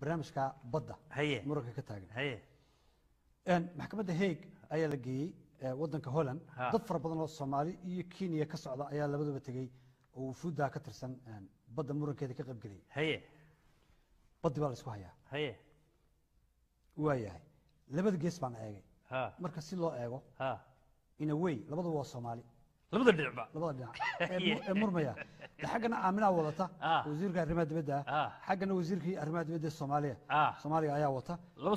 برنامجka badda haye muranka ka taagan haye maxkamadda Hague ayaa la geeyay wadanka Holland dad fara badan oo Soomaali iyo Kenya ka socda ayaa labadaba tagay oo fuuda ka tirsan badda murankeeda ka qayb galay haye baddi baa la isku hayaa haye waayahay labada gees baan eegay marka si loo eego in a way labadu waa Soomaali labada dhinac murmaya xaggana aamina wadata wasiirka arrimaha dibadda xaggana wasiirkii arrimaha dibadda Soomaaliya ayaa wata laba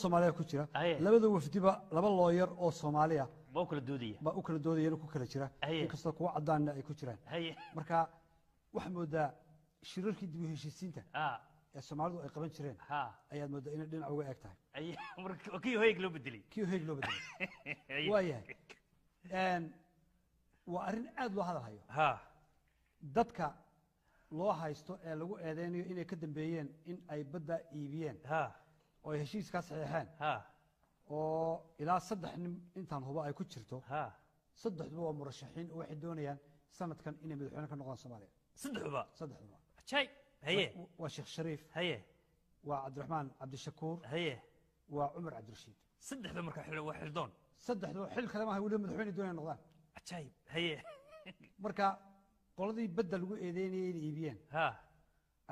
Soomaaliya ku jira labada wafdiba laba lawyer oo Soomaaliya ba u kala doodayeen ku kala jira inkastoo kuwa cadaan ay ku jiraan marka wax moodaa shirarkii dib u heshiisiinta ee Soomaalidu ay qaban jireen ayaad moodaa in dhinac uga eeg tahay marka kii Hague loo bedelay waayahay waa arrin aad loo hadal hayo dadka loo haysto ee lagu eedeynayo inay ka dambeeyeen in ay badda iibiyeen oo heshiiskaas saxiixeen oo ilaa 3 nin intaan hubo ay ku jirto saddexduba waa murashaxiin oo waxay doonayaan sanadkan inay madaxweyne ka noqdaan Soomaaliya saddexduba jay haye waa Sheekh Shariif haye waa Cabdiraxmaan Cabdishakuur haye waa Cumar Cabdirashiid saddexda marka xil waa xildoon saddexdu xil kale ma wali madaxweyne doonayaan noqdaan عجيب هي marka qoladii badda lagu eedeynayay in iibiyeen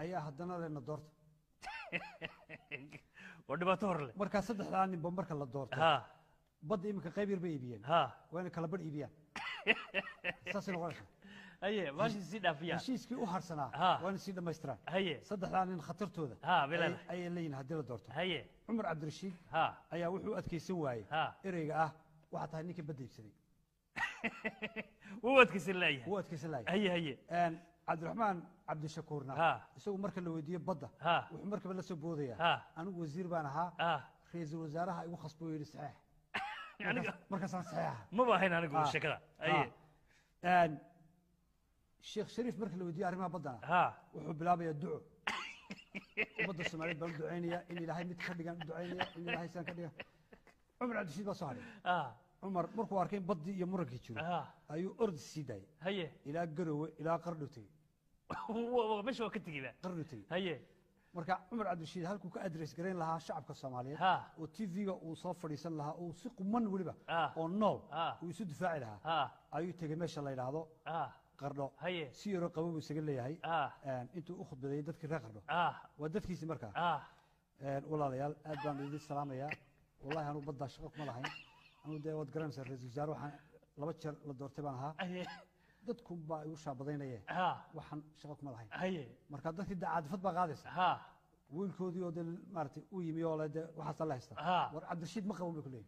ayaa haddana leena doorto wadhibaato hor leh marka saddexdaa ninba marka la doorto badda imika qayb yar bay iibiyeen waana kala badh iibiyaan saasay noqonaysaa haye maashi sii dhaafiyaa heshiiskii u harsanaa waana sii dhammaystiraan haye saddexdaa nin khatartooda ayay leeyihin haddii la doorto haye Cumar Cabdirashiid ayaa wuxuu adkaysan waayey ereyga waxaa tahay ninkii badda iibsaday وادكسن لايه هي cabdiraxmaan cabdishakuurna isagu marka la weydiiyo badda wuxuu markaba la soo boodaya anigu wasiir baan ahaa ra'iisul wasaaraha igu khasbo yiri saxiix markaasaan saxiixa ma baahayn anigu shakada sheekh shariif marka la weydiiyo arrimaha baddana wuxuu bilaabayaa duco ummadda Soomaaliyeed baan ducaynaya in ilaahay mid ka dhigan ducaynaya in ilaahay san ka dhigan Cumar Cabdirashiid baa soo haray عمر مركو أركين بدي يمرك يجرو أيو أرض السيداي هي إلى قروة إلى قرنتي هو مش وقت كذا قرنتي هي مركا عمر عبد الرشيد هلكو كأدرس قرين لها الشعب كالصومالية والتي في وصفر يسن لها وسق من ولبا ونو ويسد فاعلها أيو تجمعش الله إلى هذا قرنو هي سيرو قبوب يسجل لي هاي أنتوا أخذ بدي دتك رقرنو ودتك يسمى مركا والله ليال أدبان بدي السلام يا والله أنا بدي أشوفك ملاحين أنا ده واد جرام سر رئيس الوزراء وحن لبتشر للدورتي بانها dadku baa u shaabadaynayeen waxaan shaqo kuma lahayn marka dadkii daacad baa qaadaysa wiilkoodii oo maartay u yimi oo leeyahay waxa la haysta war Cabdirashiid ma qabo ma kuleeyay